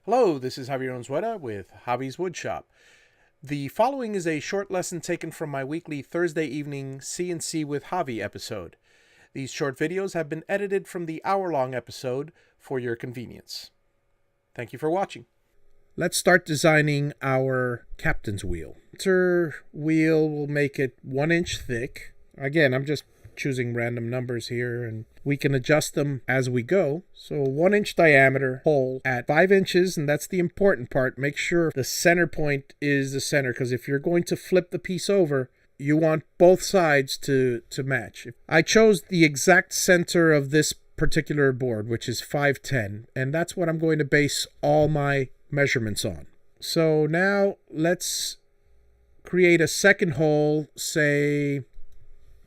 Hello, this is Javi with Javi's Woodshop. The following is a short lesson taken from my weekly Thursday evening CNC with Javi episode. These short videos have been edited from the hour-long episode for your convenience. Thank you for watching. Let's start designing our captain's wheel. Center wheel will make it 1 inch thick. Again, I'm just choosing random numbers here, and we can adjust them as we go. So 1 inch diameter hole at 5 inches, and that's the important part. Make sure the center point is the center, because if you're going to flip the piece over, you want both sides to match. I chose the exact center of this particular board, which is 510, and that's what I'm going to base all my measurements on. So now let's create a second hole, say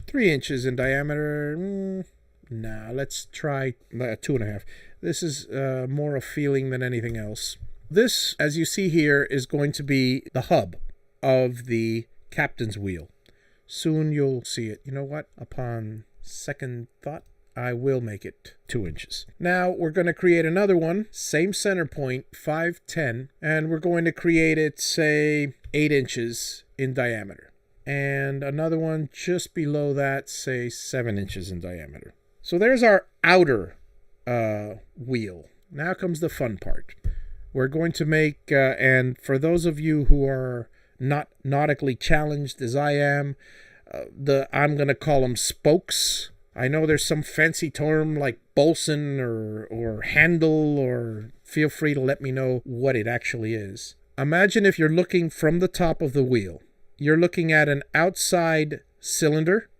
3 inches in diameter. Nah, let's try 2.5. This is more a feeling than anything else. This, as you see here, is going to be the hub of the captain's wheel. Soon you'll see it. You know what? Upon second thought, I will make it 2 inches. Now we're going to create another one, same center point, 510, and we're going to create it, say, 8 inches in diameter. And another one just below that, say 7 inches in diameter. So there's our outer wheel. Now comes the fun part. We're going to make, and for those of you who are not nautically challenged as I am, I'm going to call them spokes. I know there's some fancy term like Bolson or handle, or feel free to let me know what it actually is. Imagine if you're looking from the top of the wheel. You're looking at an outside cylinder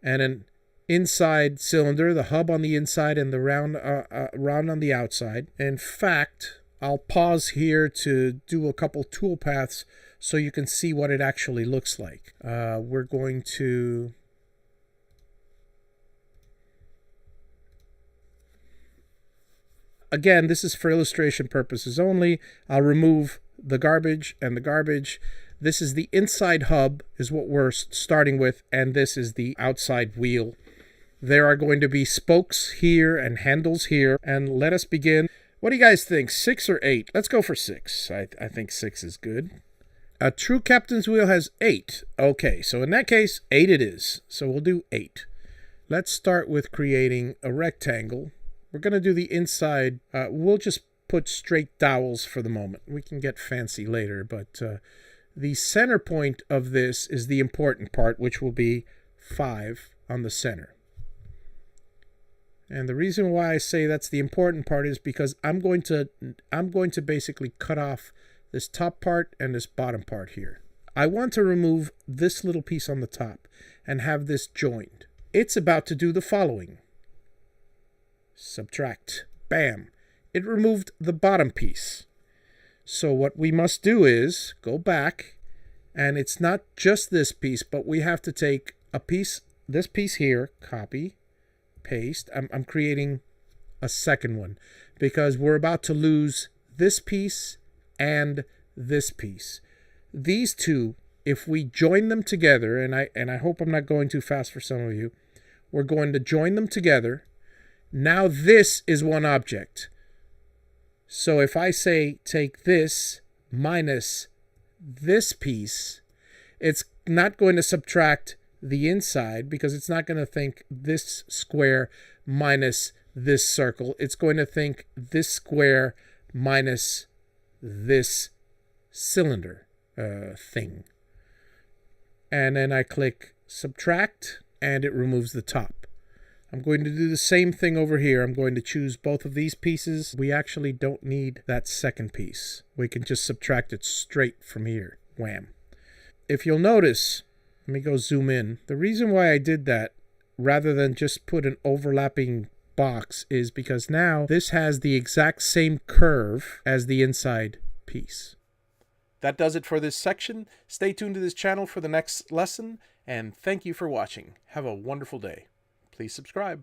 and an inside cylinder, the hub on the inside and the round on the outside. In fact, I'll pause here to do a couple tool paths so you can see what it actually looks like. We're going to again, this is for illustration purposes only. I'll remove the garbage and the garbage. This is the inside hub, is what we're starting with, and this is the outside wheel. There are going to be spokes here and handles here, and let us begin. What do you guys think, 6 or 8? Let's go for 6. I think 6 is good. A true captain's wheel has 8. Okay, so in that case, 8 it is. So we'll do 8. Let's start with creating a rectangle. We're going to do the inside. We'll just put straight dowels for the moment. We can get fancy later, but the center point of this is the important part, which will be 5 on the center. And the reason why I say that's the important part is because I'm going to basically cut off this top part and this bottom part here. I want to remove this little piece on the top and have this joined. It's about to do the following. Subtract. Bam. It removed the bottom piece. So what we must do is go back, and it's not just this piece, but we have to take a piece, this piece here, copy, paste. I'm creating a second one because we're about to lose this piece and this piece. These two, if we join them together, and I hope I'm not going too fast for some of you, we're going to join them together. Now this is one object. So if I say take this minus this piece, it's not going to subtract the inside because it's not going to think this square minus this circle. It's going to think this square minus this cylinder thing. And then I click subtract, and it removes the top. I'm going to do the same thing over here. I'm going to choose both of these pieces. We actually don't need that second piece. We can just subtract it straight from here. Wham. If you'll notice, let me go zoom in. The reason why I did that rather than just put an overlapping box is because now this has the exact same curve as the inside piece. That does it for this section. Stay tuned to this channel for the next lesson, and thank you for watching. Have a wonderful day. Please subscribe.